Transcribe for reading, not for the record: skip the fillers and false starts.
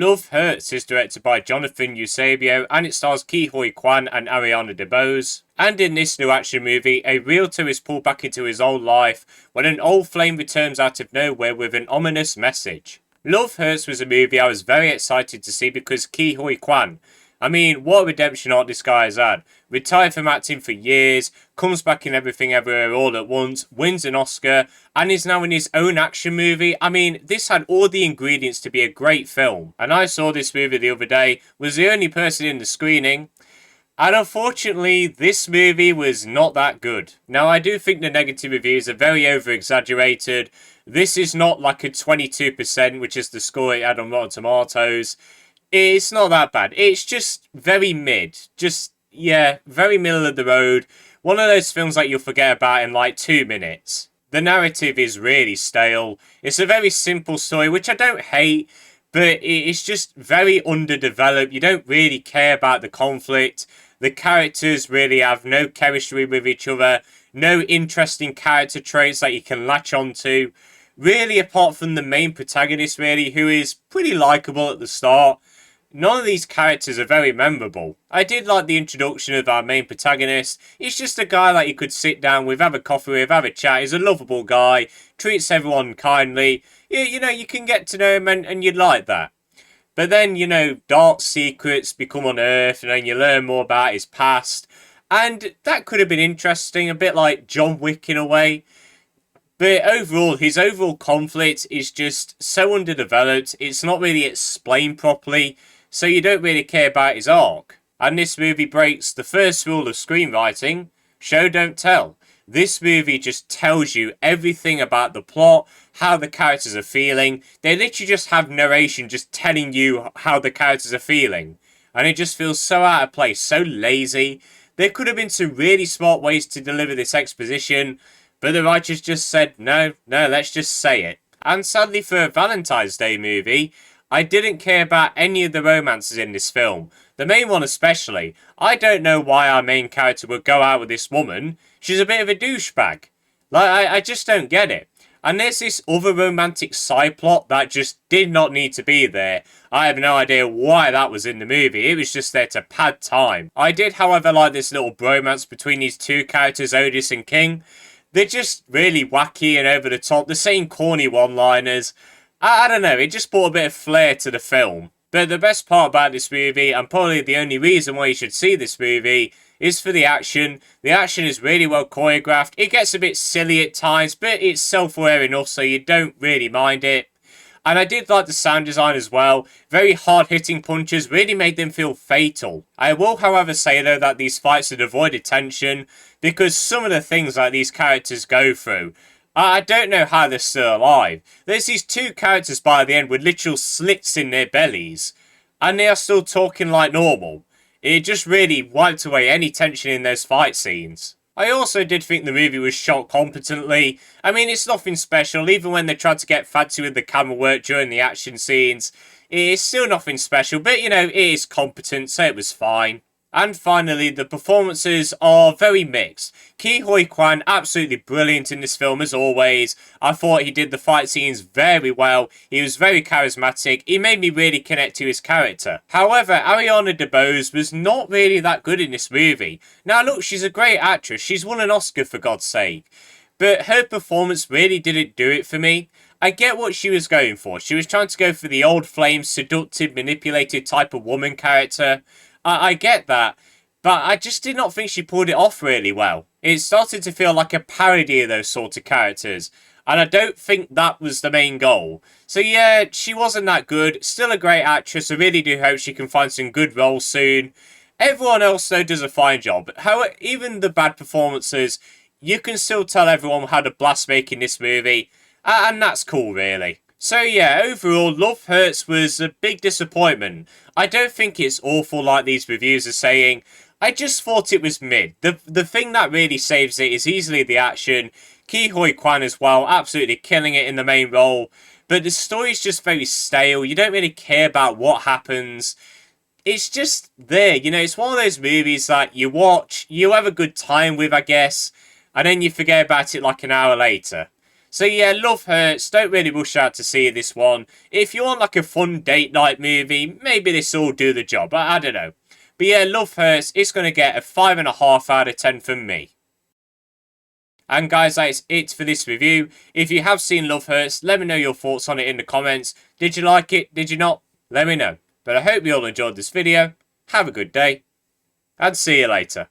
Love Hurts is directed by Jonathan Eusebio and it stars Ke Huy Quan and Ariana DeBose. And in this new action movie, a realtor is pulled back into his old life when an old flame returns out of nowhere with an ominous message. Love Hurts was a movie I was very excited to see because Ke Huy Quan, I mean, what a redemption arc this guy has had. Retired from acting for years, comes back in Everything Everywhere All at Once, wins an Oscar, and is now in his own action movie. I mean, this had all the ingredients to be a great film. And I saw this movie the other day, was the only person in the screening. And unfortunately, this movie was not that good. Now, I do think the negative reviews are very over-exaggerated. This is not like a 22%, which is the score it had on Rotten Tomatoes. It's not that bad. It's just very mid. Just, yeah, very middle of the road. One of those films that you'll forget about in like 2 minutes. The narrative is really stale. It's a very simple story, which I don't hate, but it's just very underdeveloped. You don't really care about the conflict. The characters really have no chemistry with each other. No interesting character traits that you can latch onto. Really, apart from the main protagonist, really, who is pretty likeable at the start. None of these characters are very memorable. I did like the introduction of our main protagonist. He's just a guy that you could sit down with, have a coffee with, have a chat. He's a lovable guy, treats everyone kindly. You know, you can get to know him and you'd like that. But then, you know, dark secrets become unearthed and then you learn more about his past. And that could have been interesting, a bit like John Wick in a way. But overall, his overall conflict is just so underdeveloped. It's not really explained properly. So you don't really care about his arc. And this movie breaks the first rule of screenwriting, show don't tell. This movie just tells you everything about the plot, how the characters are feeling. They literally just have narration just telling you how the characters are feeling. And it just feels so out of place, so lazy. There could have been some really smart ways to deliver this exposition, but the writers just said, no, let's just say it. And sadly for a Valentine's Day movie, I didn't care about any of the romances in this film. The main one especially. I don't know why our main character would go out with this woman. She's a bit of a douchebag. Like, I just don't get it. And there's this other romantic side plot that just did not need to be there. I have no idea why that was in the movie. It was just there to pad time. I did, however, like this little bromance between these two characters, Otis and King. They're just really wacky and over the top. The same corny one-liners. I don't know, it just brought a bit of flair to the film. But the best part about this movie, and probably the only reason why you should see this movie, is for the action. The action is really well choreographed. It gets a bit silly at times, but it's self-aware enough so you don't really mind it. And I did like the sound design as well. Very hard-hitting punches really made them feel fatal. I will, however, say though that these fights are devoid of tension because some of the things that these characters go through, I don't know how they're still alive. There's these two characters by the end with literal slits in their bellies, and they are still talking like normal. It just really wiped away any tension in those fight scenes. I also did think the movie was shot competently. I mean, it's nothing special, even when they tried to get fancy with the camera work during the action scenes. It's still nothing special, but you know, it is competent, so it was fine. And finally, the performances are very mixed. Ke Huy Quan, absolutely brilliant in this film as always. I thought he did the fight scenes very well. He was very charismatic. He made me really connect to his character. However, Ariana DeBose was not really that good in this movie. Now look, she's a great actress. She's won an Oscar for God's sake. But her performance really didn't do it for me. I get what she was going for. She was trying to go for the old flame, seductive, manipulated type of woman character. I get that, but I just did not think she pulled it off really well. It started to feel like a parody of those sort of characters, and I don't think that was the main goal. So yeah, she wasn't that good. Still a great actress. I really do hope she can find some good roles soon. Everyone else, though, does a fine job. However, even the bad performances, you can still tell everyone had a blast making this movie, and that's cool, really. So yeah, overall, Love Hurts was a big disappointment. I don't think it's awful like these reviews are saying. I just thought it was mid. The thing that really saves it is easily the action. Ke Huy Quan as well, absolutely killing it in the main role. But the story's just very stale. You don't really care about what happens. It's just there, you know, it's one of those movies that you watch, you have a good time with, I guess, and then you forget about it like an hour later. So yeah, Love Hurts, don't really rush out to see this one. If you want like a fun date night movie, maybe this will do the job, I don't know. But yeah, Love Hurts, it's going to get a 5.5 out of 10 from me. And guys, that's it for this review. If you have seen Love Hurts, let me know your thoughts on it in the comments. Did you like it? Did you not? Let me know. But I hope you all enjoyed this video. Have a good day. And see you later.